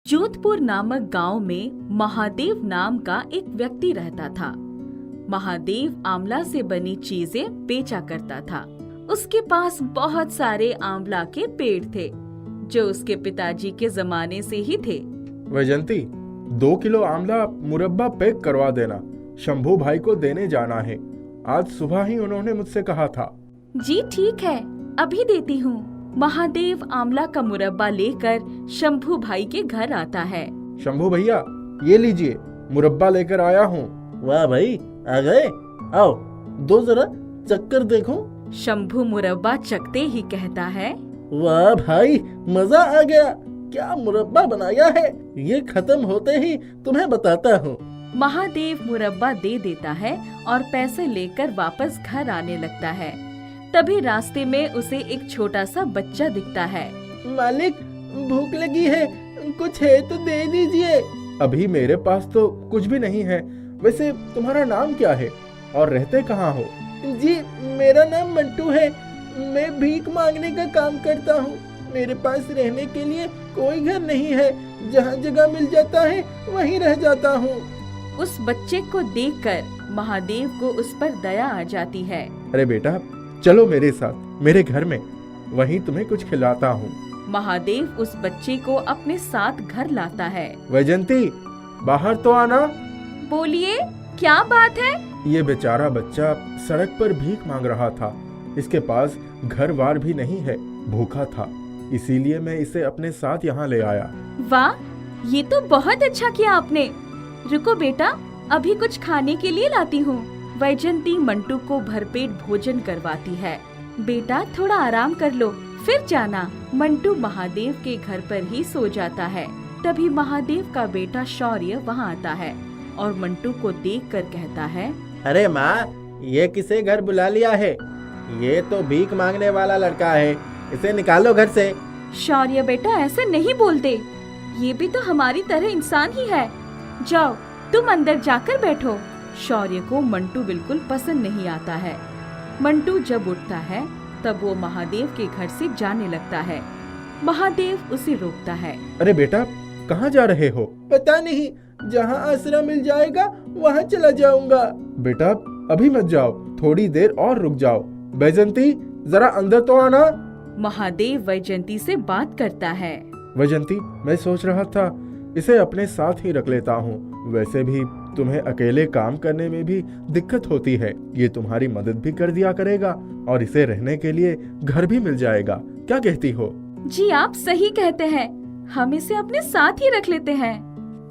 जोधपुर नामक गांव में महादेव नाम का एक व्यक्ति रहता था। महादेव आंवला से बनी चीजें बेचा करता था। उसके पास बहुत सारे आंवला के पेड़ थे जो उसके पिताजी के जमाने से ही थे। वैजंती, 2 किलो आंवला मुरब्बा पैक करवा देना, शंभू भाई को देने जाना है। आज सुबह ही उन्होंने मुझसे कहा था। जी ठीक है, अभी देती हूँ। महादेव आंवला का मुरब्बा लेकर शंभू भाई के घर आता है। शंभू भैया, ये लीजिए, मुरब्बा लेकर आया हूँ। वाह भाई, आ गए, आओ दो जरा चक्कर देखो। शंभू मुरब्बा चखते ही कहता है, वाह भाई, मजा आ गया, क्या मुरब्बा बनाया है, ये खत्म होते ही तुम्हें बताता हूँ। महादेव मुरब्बा दे देता है और पैसे लेकर वापस घर आने लगता है। तभी रास्ते में उसे एक छोटा सा बच्चा दिखता है। मालिक, भूख लगी है, कुछ है तो दे दीजिए। अभी मेरे पास तो कुछ भी नहीं है। वैसे तुम्हारा नाम क्या है और रहते कहाँ हो? जी, मेरा नाम मंटू है, मैं भीख मांगने का काम करता हूँ। मेरे पास रहने के लिए कोई घर नहीं है, जहाँ जगह मिल जाता है वहीं रह जाता हूँ। उस बच्चे को देखकर महादेव को उस पर दया आ जाती है। अरे बेटा, चलो मेरे साथ, मेरे घर में, वहीं तुम्हें कुछ खिलाता हूँ। महादेव उस बच्चे को अपने साथ घर लाता है। वैजंती, बाहर तो आना। बोलिए, क्या बात है? ये बेचारा बच्चा सड़क पर भीख मांग रहा था। इसके पास घर बार भी नहीं है, भूखा था, इसीलिए मैं इसे अपने साथ यहाँ ले आया। वाह, ये तो बहुत अच्छा किया आपने। रुको बेटा, अभी कुछ खाने के लिए लाती हूँ। वैजंती मंटू को भरपेट भोजन करवाती है। बेटा, थोड़ा आराम कर लो, फिर जाना। मंटू महादेव के घर पर ही सो जाता है। तभी महादेव का बेटा शौर्य वहाँ आता है और मंटू को देखकर कहता है, अरे माँ, ये किसे घर बुला लिया है? ये तो भीख मांगने वाला लड़का है, इसे निकालो घर से। शौर्य बेटा, ऐसे नहीं बोलते, ये भी तो हमारी तरह इंसान ही है। जाओ, तुम अंदर जाकर बैठो। शौर्य को मंटू बिल्कुल पसंद नहीं आता है। मंटू जब उठता है तब वो महादेव के घर से जाने लगता है। महादेव उसे रोकता है। अरे बेटा, कहाँ जा रहे हो? पता नहीं, जहाँ आसरा मिल जाएगा वहाँ चला जाऊंगा। बेटा, अभी मत जाओ, थोड़ी देर और रुक जाओ। वैजंती, जरा अंदर तो आना। महादेव वैजंती से बात करता है। वैजंती, मैं सोच रहा था इसे अपने साथ ही रख लेता हूँ। वैसे भी तुम्हें अकेले काम करने में भी दिक्कत होती है, ये तुम्हारी मदद भी कर दिया करेगा और इसे रहने के लिए घर भी मिल जाएगा। क्या कहती हो? जी, आप सही कहते हैं, हम इसे अपने साथ ही रख लेते हैं।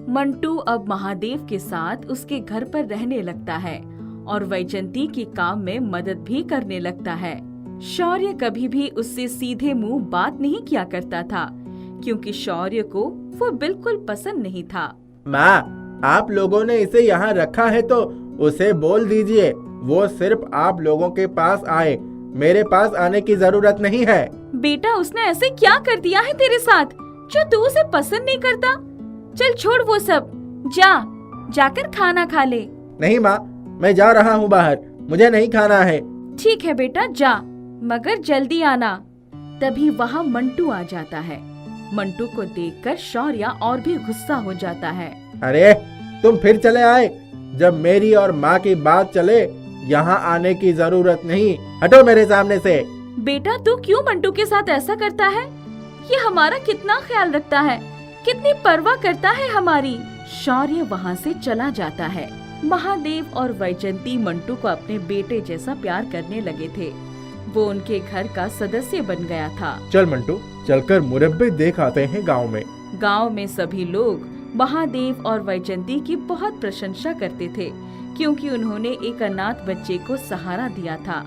मंटू अब महादेव के साथ उसके घर पर रहने लगता है और वैजंती के काम में मदद भी करने लगता है। शौर्य कभी भी उससे सीधे मुंह बात नहीं किया करता था, क्योंकि शौर्य को वो बिल्कुल पसंद नहीं था। माँ, आप लोगों ने इसे यहाँ रखा है तो उसे बोल दीजिए वो सिर्फ आप लोगों के पास आए, मेरे पास आने की जरूरत नहीं है। बेटा, उसने ऐसे क्या कर दिया है तेरे साथ जो तू उसे पसंद नहीं करता? चल छोड़ वो सब, जाकर खाना खा ले। नहीं माँ, मैं जा रहा हूँ बाहर, मुझे नहीं खाना है। ठीक है बेटा, जा, मगर जल्दी आना। तभी वहाँ मंटू आ जाता है। मंटू को देखकर शौर्य और भी गुस्सा हो जाता है। अरे, तुम फिर चले आए? जब मेरी और माँ की बात चले, यहाँ आने की जरूरत नहीं, हटो मेरे सामने से। बेटा, तू क्यों मंटू के साथ ऐसा करता है? ये हमारा कितना ख्याल रखता है, कितनी परवाह करता है हमारी। शौर्य वहाँ से चला जाता है। महादेव और वैजंती मंटू को अपने बेटे जैसा प्यार करने लगे थे। वो उनके घर का सदस्य बन गया था। चल मंटू, चलकर मुरब्बे देख आते हैं गाँव में। गाँव में सभी लोग महादेव और वैजंती की बहुत प्रशंसा करते थे, क्योंकि उन्होंने एक अनाथ बच्चे को सहारा दिया था।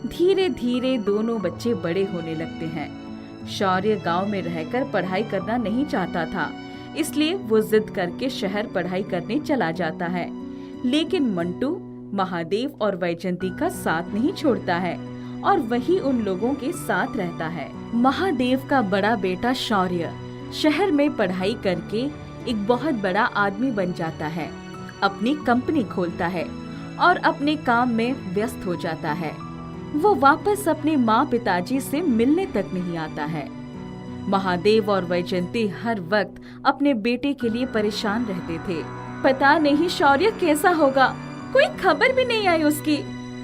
धीरे धीरे दोनों बच्चे बड़े होने लगते हैं। शौर्य गांव में रहकर पढ़ाई करना नहीं चाहता था, इसलिए वो जिद करके शहर पढ़ाई करने चला जाता है। लेकिन मंटू महादेव और वैजंती का साथ नहीं छोड़ता है और वही उन लोगों के साथ रहता है। महादेव का बड़ा बेटा शौर्य शहर में पढ़ाई करके एक बहुत बड़ा आदमी बन जाता है, अपनी कंपनी खोलता है और अपने काम में व्यस्त हो जाता है। वो वापस अपने माँ पिताजी से मिलने तक नहीं आता है। महादेव और वैजयंती हर वक्त अपने बेटे के लिए परेशान रहते थे। पता नहीं शौर्य कैसा होगा, कोई खबर भी नहीं आई उसकी।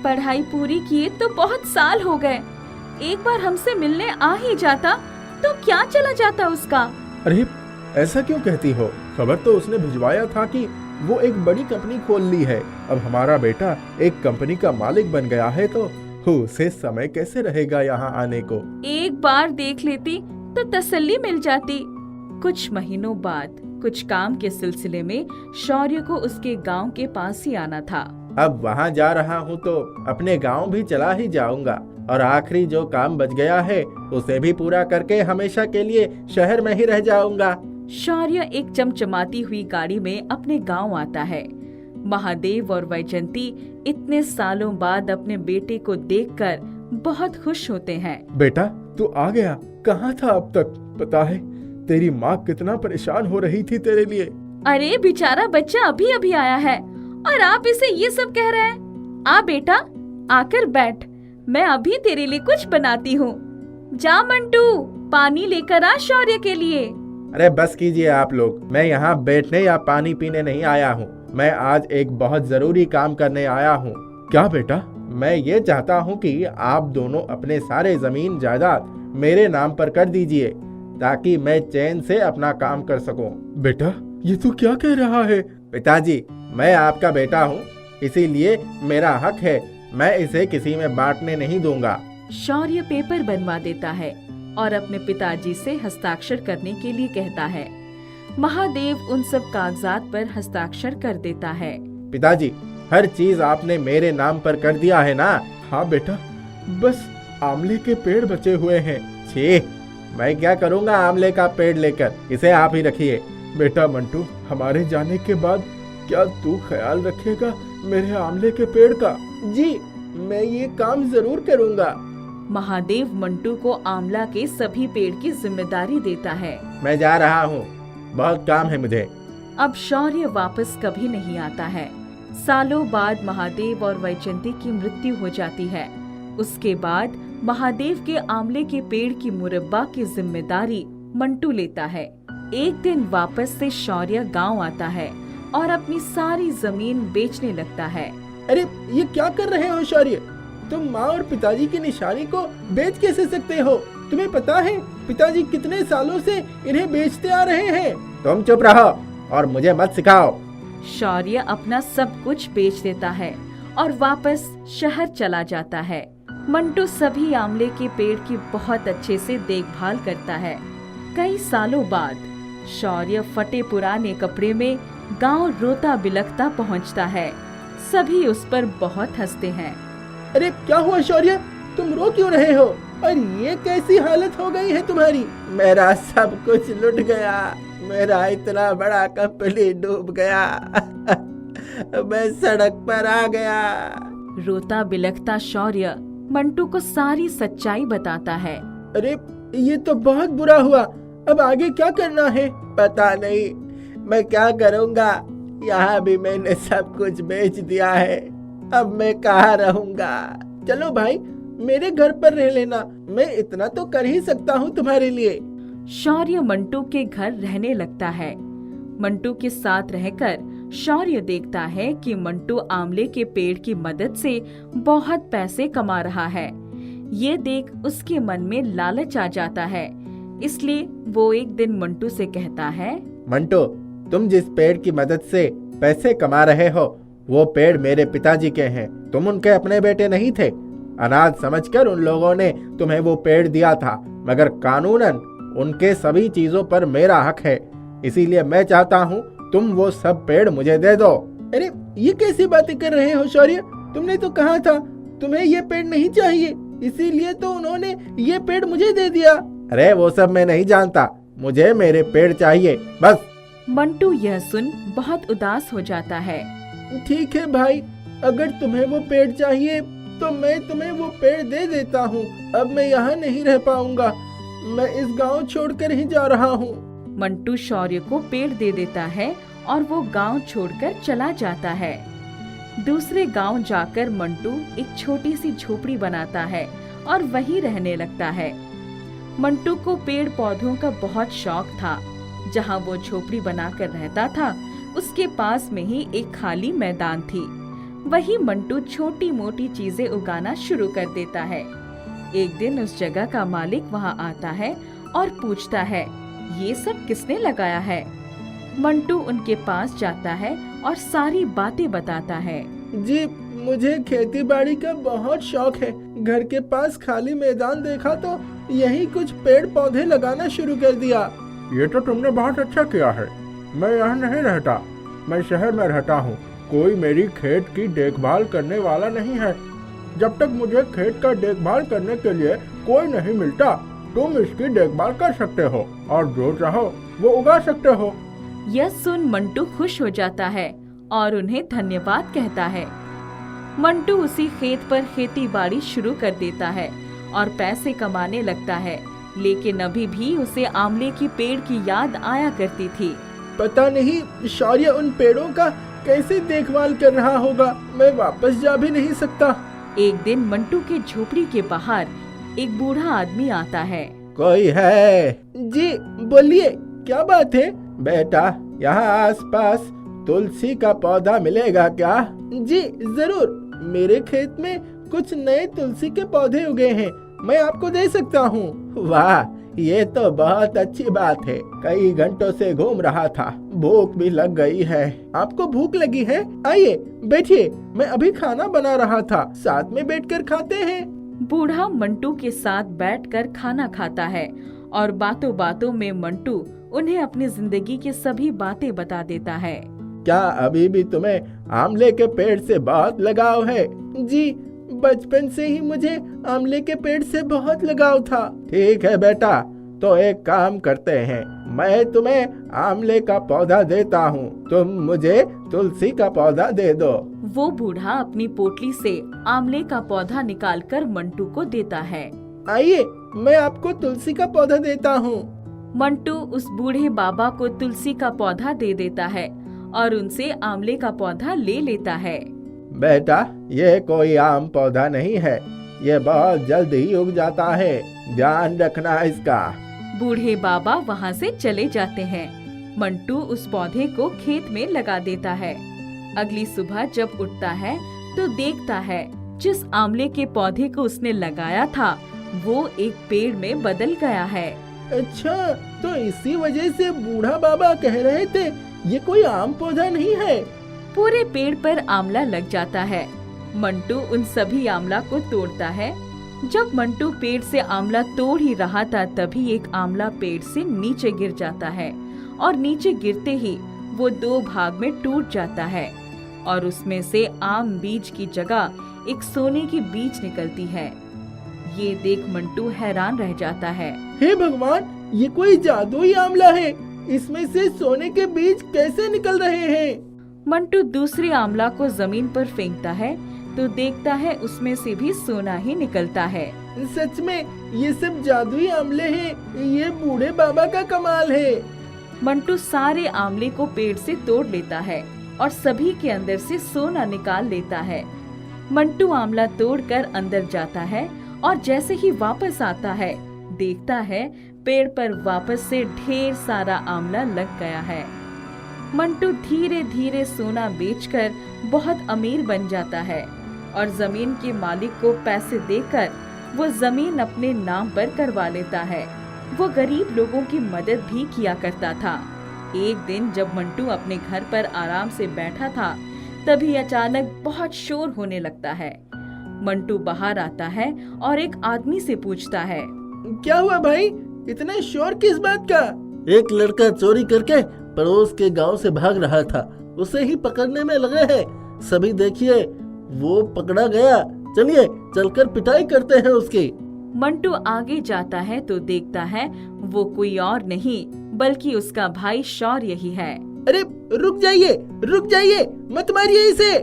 पढ़ाई पूरी किए तो बहुत साल हो गए, एक बार हमसे मिलने आ ही जाता तो क्या चला जाता उसका। अरे ऐसा क्यों कहती हो? खबर तो उसने भिजवाया था कि वो एक बड़ी कंपनी खोल ली है। अब हमारा बेटा एक कंपनी का मालिक बन गया है तो उसे समय कैसे रहेगा यहाँ आने को। एक बार देख लेती तो तसल्ली मिल जाती। कुछ महीनों बाद कुछ काम के सिलसिले में शौर्य को उसके गांव के पास ही आना था। अब वहाँ जा रहा हूँ तो अपने गांव भी चला ही जाऊंगा और आखिरी जो काम बच गया है उसे भी पूरा करके हमेशा के लिए शहर में ही रह जाऊंगा। शौर्य एक चमचमाती हुई गाड़ी में अपने गांव आता है। महादेव और वैजयंती इतने सालों बाद अपने बेटे को देखकर बहुत खुश होते हैं। बेटा तू आ गया, कहाँ था अब तक? पता है तेरी माँ कितना परेशान हो रही थी तेरे लिए। अरे बेचारा बच्चा अभी अभी आया है और आप इसे ये सब कह रहे हैं। आ बेटा आकर बैठ, मैं अभी तेरे लिए कुछ बनाती हूँ। जा मंटू पानी लेकर आ शौर्य के लिए। अरे बस कीजिए आप लोग, मैं यहाँ बैठने या पानी पीने नहीं आया हूँ। मैं आज एक बहुत जरूरी काम करने आया हूँ। क्या बेटा? मैं ये चाहता हूँ कि आप दोनों अपने सारे जमीन जायदाद मेरे नाम पर कर दीजिए ताकि मैं चैन से अपना काम कर सकूं। बेटा ये तू क्या कह रहा है? पिताजी मैं आपका बेटा हूँ, इसीलिए मेरा हक है, मैं इसे किसी में बांटने नहीं दूंगा। शौर्य पेपर बनवा देता है और अपने पिताजी से हस्ताक्षर करने के लिए कहता है। महादेव उन सब कागजात पर हस्ताक्षर कर देता है। पिताजी हर चीज आपने मेरे नाम पर कर दिया है ना? हाँ बेटा, बस आंवले के पेड़ बचे हुए हैं। छी, मैं क्या करूँगा आंवले का पेड़ लेकर, इसे आप ही रखिए। बेटा मंटू, हमारे जाने के बाद क्या तू ख्याल रखेगा मेरे आंवले के पेड़ का? जी मैं ये काम जरूर करूँगा। महादेव मंटू को आंवला के सभी पेड़ की जिम्मेदारी देता है। मैं जा रहा हूँ, बहुत काम है मुझे। अब शौर्य वापस कभी नहीं आता है। सालों बाद महादेव और वैजयंती की मृत्यु हो जाती है। उसके बाद महादेव के आंवले के पेड़ की मुरब्बा की जिम्मेदारी मंटू लेता है। एक दिन वापस से शौर्य गांव आता है और अपनी सारी जमीन बेचने लगता है। अरे ये क्या कर रहे हो शौर्य? तुम माँ और पिताजी की निशानी को बेच कैसे सकते हो? तुम्हें पता है पिताजी कितने सालों से इन्हें बेचते आ रहे हैं। तुम चुप रहो और मुझे मत सिखाओ। शौर्य अपना सब कुछ बेच देता है और वापस शहर चला जाता है। मंटू सभी आंवले के पेड़ की बहुत अच्छे से देखभाल करता है। कई सालों बाद शौर्य फटे पुराने कपड़े में गांव रोता बिलखता पहुंचता है। सभी उस पर बहुत हंसते हैं। अरे क्या हुआ शौर्य, तुम रो क्यों रहे हो? और ये कैसी हालत हो गई है तुम्हारी? मेरा सब कुछ लुट गया, मेरा इतना बड़ा कंपनी डूब गया। मैं सड़क पर आ गया। रोता बिलखता शौर्य मंटू को सारी सच्चाई बताता है। अरे ये तो बहुत बुरा हुआ, अब आगे क्या करना है? पता नहीं मैं क्या करूँगा, यहाँ भी मैंने सब कुछ बेच दिया है। अब मैं कहाँ रहूँगा? चलो भाई मेरे घर पर रह लेना, मैं इतना तो कर ही सकता हूँ तुम्हारे लिए। शौर्य मंटू के घर रहने लगता है। मंटू के साथ रहकर शौर्य देखता है कि मंटू आंवले के पेड़ की मदद से बहुत पैसे कमा रहा है। ये देख उसके मन में लालच आ जाता है, इसलिए वो एक दिन मंटू से कहता है, मंटू तुम जिस पेड़ की मदद से पैसे कमा रहे हो वो पेड़ मेरे पिताजी के हैं, तुम उनके अपने बेटे नहीं थे। अनाथ समझकर उन लोगों ने तुम्हें वो पेड़ दिया था, मगर कानूनन उनके सभी चीजों पर मेरा हक है, इसीलिए मैं चाहता हूँ तुम वो सब पेड़ मुझे दे दो। अरे ये कैसी बातें कर रहे हो शौर्य? तुमने तो कहा था तुम्हें ये पेड़ नहीं चाहिए, इसीलिए तो उन्होंने ये पेड़ मुझे दे दिया। अरे वो सब मैं नहीं जानता, मुझे मेरे पेड़ चाहिए बस। मंटू यह सुन बहुत उदास हो जाता है। ठीक है भाई, अगर तुम्हें वो पेड़ चाहिए तो मैं तुम्हें वो पेड़ दे देता हूँ। अब मैं यहाँ नहीं रह पाऊंगा, मैं इस गांव छोड़कर ही जा रहा हूँ। मंटू शौर्य को पेड़ दे देता है और वो गांव छोड़कर चला जाता है। दूसरे गांव जाकर मंटू एक छोटी सी झोपड़ी बनाता है और वहीं रहने लगता है। मंटू को पेड़ पौधों का बहुत शौक था। जहां वो झोपड़ी बनाकर रहता था उसके पास में ही एक खाली मैदान थी। वहीं मंटू छोटी मोटी चीजें उगाना शुरू कर देता है। एक दिन उस जगह का मालिक वहां आता है और पूछता है, ये सब किसने लगाया है? मंटू उनके पास जाता है और सारी बातें बताता है। जी, मुझे खेती बाड़ी का बहुत शौक है। घर के पास खाली मैदान देखा तो यही कुछ पेड़ पौधे लगाना शुरू कर दिया। ये तो तुमने बहुत अच्छा किया है। मैं यहाँ नहीं रहता, मैं शहर में रहता हूँ। कोई मेरी खेत की देखभाल करने वाला नहीं है। जब तक मुझे खेत का देखभाल करने के लिए कोई नहीं मिलता, तुम इसकी देखभाल कर सकते हो और जो चाहो वो उगा सकते हो। यह सुन मंटू खुश हो जाता है और उन्हें धन्यवाद कहता है। मंटू उसी खेत पर खेती बाड़ी शुरू कर देता है और पैसे कमाने लगता है, लेकिन अभी भी उसे आंवले की पेड़ की याद आया करती थी। पता नहीं शौर्य उन पेड़ों का कैसे देखभाल कर रहा होगा। मैं वापस जा भी नहीं सकता। एक दिन मंटू के झोपड़ी के बाहर एक बूढ़ा आदमी आता है। कोई है? जी बोलिए, क्या बात है? बेटा, यहाँ आसपास तुलसी का पौधा मिलेगा क्या? जी जरूर, मेरे खेत में कुछ नए तुलसी के पौधे उगे हैं, मैं आपको दे सकता हूँ। वाह, ये तो बहुत अच्छी बात है। कई घंटों से घूम रहा था, भूख भी लग गई है। आपको भूख लगी है? आइए बैठिए, मैं अभी खाना बना रहा था, साथ में बैठकर खाते हैं। बूढ़ा मंटू के साथ बैठकर खाना खाता है और बातों बातों में मंटू उन्हें अपनी जिंदगी की सभी बातें बता देता है। क्या अभी भी तुम्हें आंवले के पेड़ से बहुत लगाव है? जी, बचपन से ही मुझे आंवले के पेड़ से बहुत लगाव था। ठीक है बेटा, तो एक काम करते हैं, मैं तुम्हें आंवले का पौधा देता हूँ, तुम मुझे तुलसी का पौधा दे दो। वो बूढ़ा अपनी पोटली से आंवले का पौधा निकालकर मंटू को देता है। आइए, मैं आपको तुलसी का पौधा देता हूँ। मंटू उस बूढ़े बाबा को तुलसी का पौधा दे देता है और उनसे आंवले का पौधा ले लेता है। बेटा, ये कोई आम पौधा नहीं है, ये बहुत जल्द ही उग जाता है, ध्यान रखना इसका। बूढ़े बाबा वहाँ से चले जाते हैं। मंटू उस पौधे को खेत में लगा देता है। अगली सुबह जब उठता है तो देखता है जिस आंवले के पौधे को उसने लगाया था वो एक पेड़ में बदल गया है। अच्छा, तो इसी वजह से बूढ़ा बाबा कह रहे थे ये कोई आम पौधा नहीं है। पूरे पेड़ पर आंवला लग जाता है। मंटू उन सभी आंवला को तोड़ता है। जब मंटू पेड़ से आंवला तोड़ ही रहा था तभी एक आंवला पेड़ से नीचे गिर जाता है और नीचे गिरते ही वो दो भाग में टूट जाता है और उसमें से आम बीज की जगह एक सोने की बीज निकलती है। ये देख मंटू हैरान रह जाता है। हे भगवान, ये कोई जादुई आंवला है, इसमें से सोने के बीज कैसे निकल रहे हैं? मंटू दूसरे आंवला को जमीन पर फेंकता है तो देखता है उसमें से भी सोना ही निकलता है। सच में ये सब जादुई आंवले हैं, ये बूढ़े बाबा का कमाल है। मंटू सारे आंवले को पेड़ से तोड़ लेता है और सभी के अंदर से सोना निकाल लेता है। मंटू आंवला तोड़कर अंदर जाता है और जैसे ही वापस आता है देखता है पेड़ पर वापस से ढेर सारा आंवला लग गया है। मंटू धीरे धीरे सोना बेचकर बहुत अमीर बन जाता है और जमीन के मालिक को पैसे देकर वो जमीन अपने नाम पर करवा लेता है। वो गरीब लोगों की मदद भी किया करता था। एक दिन जब मंटू अपने घर पर आराम से बैठा था तभी अचानक बहुत शोर होने लगता है। मंटू बाहर आता है और एक आदमी से पूछता है, क्या हुआ भाई, इतना शोर किस बात का? एक लड़का चोरी करके पड़ोस के गांव से भाग रहा था, उसे ही पकड़ने में लगे हैं। सभी देखिए, वो पकड़ा गया, चलिए चलकर पिटाई करते हैं उसकी। मंटू आगे जाता है तो देखता है वो कोई और नहीं बल्कि उसका भाई शौर्य ही है। अरे रुक जाइए, मत मारिए इसे।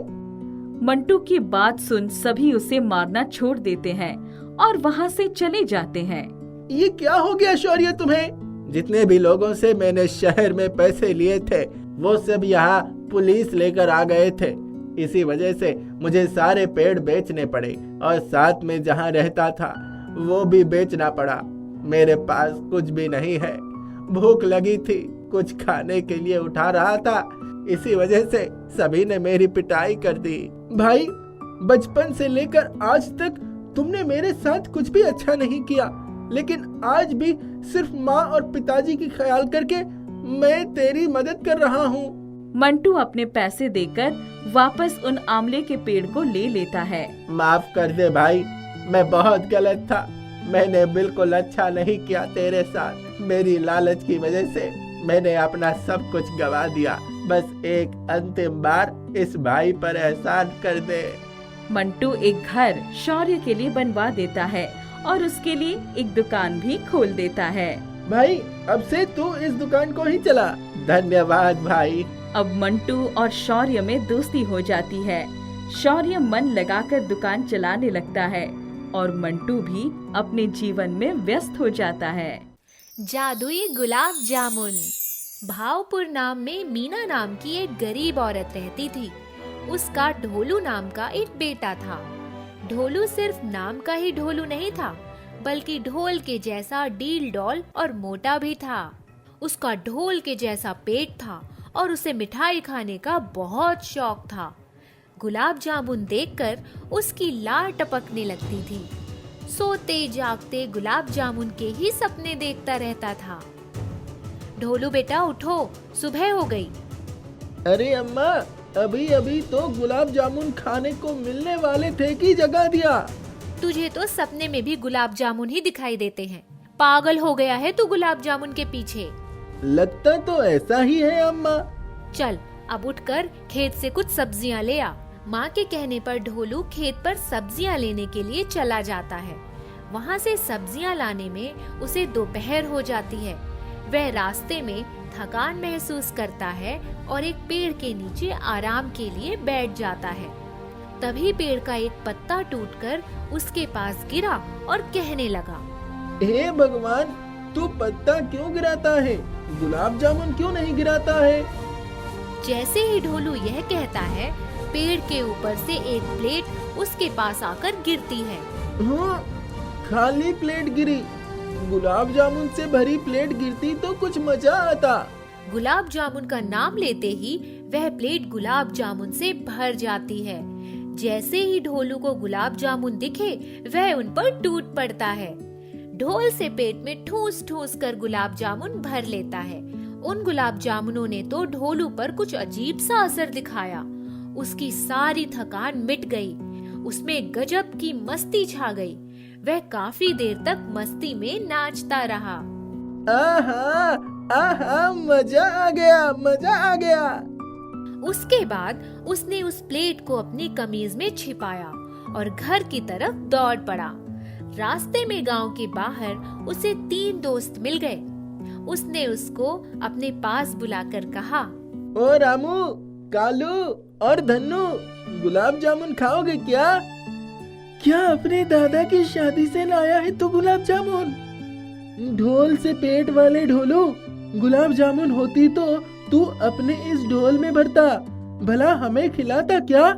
मंटू की बात सुन सभी उसे मारना छोड़ देते हैं और वहाँ से चले जाते हैं। ये क्या हो गया शौर्य तुम्हें? जितने भी लोगों से मैंने शहर में पैसे लिए थे वो सब यहाँ पुलिस लेकर आ गए थे। इसी वजह से मुझे सारे पेड़ बेचने पड़े और साथ में जहाँ रहता था वो भी बेचना पड़ा। मेरे पास कुछ भी नहीं है। भूख लगी थी, कुछ खाने के लिए उठा रहा था, इसी वजह से सभी ने मेरी पिटाई कर दी। भाई, बचपन से लेकर आज तक तुमने मेरे साथ कुछ भी अच्छा नहीं किया, लेकिन आज भी सिर्फ माँ और पिताजी की ख्याल करके मैं तेरी मदद कर रहा हूँ। मंटू अपने पैसे देकर वापस उन आंवले के पेड़ को ले लेता है। माफ कर दे भाई, मैं बहुत गलत था। मैंने बिल्कुल अच्छा नहीं किया तेरे साथ। मेरी लालच की वजह से मैंने अपना सब कुछ गवा दिया। बस एक अंतिम बार इस भाई पर एहसान कर दे। मंटू एक घर शौर्य के लिए बनवा देता है और उसके लिए एक दुकान भी खोल देता है। भाई, अब से तू इस दुकान को ही चला। धन्यवाद भाई। अब मंटू और शौर्य में दोस्ती हो जाती है। शौर्य मन लगाकर दुकान चलाने लगता है और मंटू भी अपने जीवन में व्यस्त हो जाता है। जादुई गुलाब जामुन। भावपुर नाम में मीना नाम की एक गरीब औरत रहती थी। उसका ढोलू नाम का एक बेटा था। ढोलू सिर्फ नाम का ही ढोलू नहीं था, बल्कि ढोल के जैसा डील डॉल और मोटा भी था। उसका ढोल के जैसा पेट था और उसे मिठाई खाने का बहुत शौक था। गुलाब जामुन देखकर उसकी लार टपकने लगती थी। सोते जागते गुलाब जामुन के ही सपने देखता रहता था। ढोलू बेटा उठो, सुबह हो गई। अरे अम्मा, अभी अभी तो गुलाब जामुन खाने को मिलने वाले थे कि जगा दिया। तुझे तो सपने में भी गुलाब जामुन ही दिखाई देते हैं। पागल हो गया है तू गुलाब जामुन के पीछे। लगता तो ऐसा ही है अम्मा। चल अब उठकर खेत से कुछ सब्जियां ले आ। माँ के कहने पर ढोलू खेत पर सब्जियां लेने के लिए चला जाता है। वहाँ से सब्जियां लाने में उसे दोपहर हो जाती है। वह रास्ते में थकान महसूस करता है और एक पेड़ के नीचे आराम के लिए बैठ जाता है। तभी पेड़ का एक पत्ता टूटकर उसके पास गिरा और कहने लगा, हे भगवान, तू पत्ता क्यों गिराता है? गुलाब जामुन क्यों नहीं गिराता है? जैसे ही ढोलू यह कहता है, पेड़ के ऊपर से एक प्लेट उसके पास आकर गिरती है। हाँ, खाली प्लेट गिरी। गुलाब जामुन से भरी प्लेट गिरती तो कुछ मजा आता। गुलाब जामुन का नाम लेते ही वह प्लेट गुलाब जामुन से भर जाती है। जैसे ही ढोलू को गुलाब जामुन दिखे, वह उन पर टूट पड़ता है। ढोल से पेट में ठूस ठूस कर गुलाब जामुन भर लेता है। उन गुलाब जामुनों ने तो ढोलू पर कुछ अजीब सा असर दिखाया। उसकी सारी थकान मिट गई। उसमें गजब की मस्ती छा गई। वह काफी देर तक मस्ती में नाचता रहा। आहा, आहा, मजा आ गया, मजा आ गया। उसके बाद उसने उस प्लेट को अपनी कमीज में छिपाया और घर की तरफ दौड़ पड़ा। रास्ते में गांव के बाहर उसे 3 दोस्त मिल गए। उसने उसको अपने पास बुलाकर कहा, ओ रामू, कालू और धन्नू, गुलाब जामुन खाओगे क्या? क्या अपने दादा की शादी से लाया है तो गुलाब जामुन? ढोल से पेट वाले ढोलू, गुलाब जामुन होती तो तू अपने इस ढोल में भरता, भला हमें खिलाता क्या?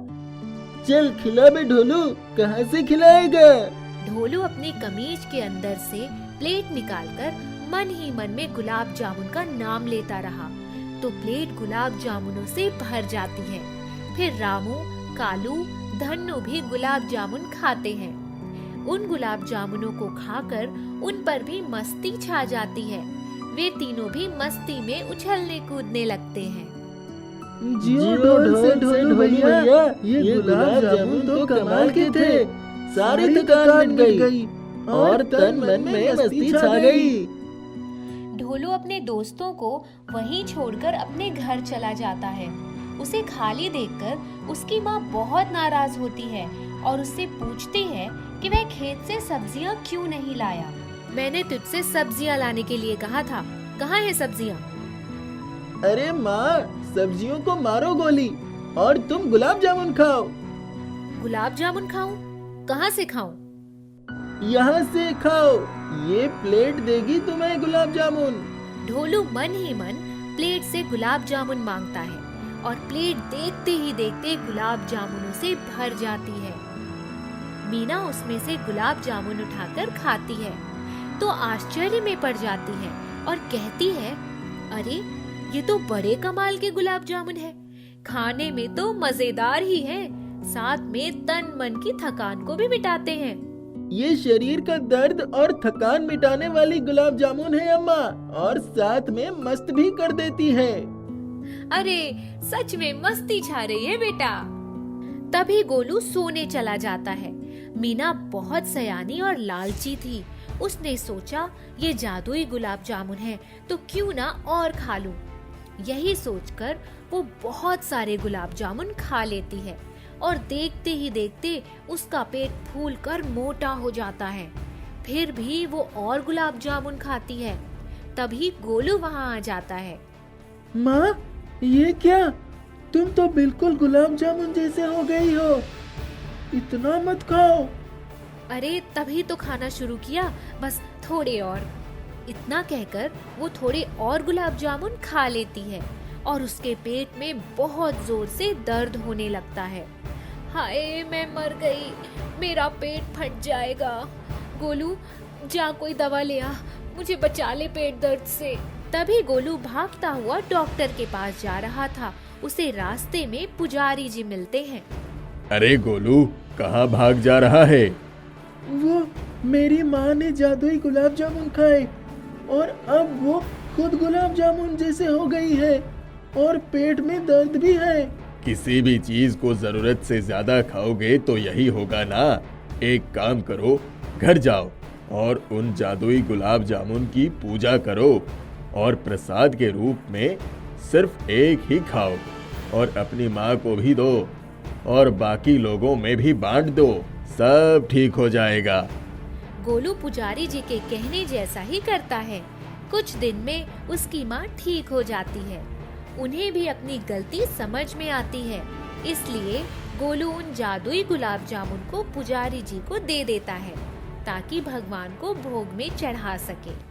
चल खिला बे ढोलू, कहाँ से खिलाएगा? ढोलू अपनी कमीज के अंदर से प्लेट निकालकर मन ही मन में गुलाब जामुन का नाम लेता रहा, तो प्लेट गुलाब जामुनों से भर जाती है। फिर रामू, कालू, धन्नू भी गुलाब जामुन खाते हैं। उन गुलाब जामुनों को खाकर उन पर भी मस्ती छा जाती है। वे तीनों भी मस्ती में उछलने कूदने लगते हैं। जियो ढोल से ढोलू भैया, ये गुलाब जामुन तो कमाल के थे। सारी थकान मिट गई और तन मन में मस्ती छा गई। ढोलू अपने दोस्तों को वहीं छोड़कर अपने घर चला जाता है। उसे खाली देखकर उसकी माँ बहुत नाराज होती है और उससे पूछती है कि वह खेत से सब्जियाँ क्यों नहीं लाया। मैंने तुझसे सब्जियाँ लाने के लिए कहा था, कहाँ है सब्जियाँ? अरे माँ, सब्जियों को मारो गोली और तुम गुलाब जामुन खाओ। गुलाब जामुन खाऊं? कहाँ से खाऊं? यहाँ से खाओ, ये प्लेट देगी तुम्हें गुलाब जामुन। ढोलू मन ही मन प्लेट से गुलाब जामुन मांगता है और प्लेट देखते ही देखते गुलाब जामुनों से भर जाती है। मीना उसमें से गुलाब जामुन उठाकर खाती है तो आश्चर्य में पड़ जाती है और कहती है, अरे ये तो बड़े कमाल के गुलाब जामुन है, खाने में तो मजेदार ही है, साथ में तन मन की थकान को भी मिटाते हैं। ये शरीर का दर्द और थकान मिटाने वाली गुलाब जामुन है अम्मा, और साथ में मस्त भी कर देती है। अरे सच में मस्ती छा रही है बेटा। तभी गोलू सोने चला जाता है। मीना बहुत सयानी और लालची थी। उसने सोचा ये जादुई गुलाब जामुन है तो क्यों ना और खा लूं। यही सोचकर वो बहुत सारे गुलाब जामुन खा लेती है और देखते ही देखते उसका पेट फूलकर मोटा हो जाता है। फिर भी वो और गुलाब जामुन खाती है। तभी गोलू वहाँ आ जाता है। माँ, ये क्या? तुम तो बिल्कुल गुलाब जामुन जैसे हो गई हो, इतना मत खाओ। अरे तभी तो खाना शुरू किया, बस थोड़े और। इतना कहकर वो थोड़े और गुलाब जामुन खा लेती है और उसके पेट में बहुत जोर से दर्द होने लगता है। हाय मैं मर गई, मेरा पेट फट जाएगा। गोलू जा कोई दवा ले आ, मुझे बचा ले पेट दर्द से। तभी गोलू भागता हुआ डॉक्टर के पास जा रहा था। उसे रास्ते में पुजारी जी मिलते हैं। अरे गोलू, कहाँ भाग जा रहा है? वो मेरी माँ ने जादुई गुलाब जामुन खाए और अब वो खुद गुलाब जामुन जैसे हो गई है और पेट में दर्द भी है। किसी भी चीज को जरूरत से ज्यादा खाओगे तो यही होगा ना। एक काम करो, घर जाओ और उन जादुई गुलाब जामुन की पूजा करो और प्रसाद के रूप में सिर्फ एक ही खाओ और अपनी माँ को भी दो और बाकी लोगों में भी बांट दो, सब ठीक हो जाएगा। गोलू पुजारी जी के कहने जैसा ही करता है। कुछ दिन में उसकी माँ ठीक हो जाती है। उन्हें भी अपनी गलती समझ में आती है, इसलिए गोलू उन जादुई गुलाब जामुन को पुजारी जी को दे देता है ताकि भगवान को भोग में चढ़ा सके।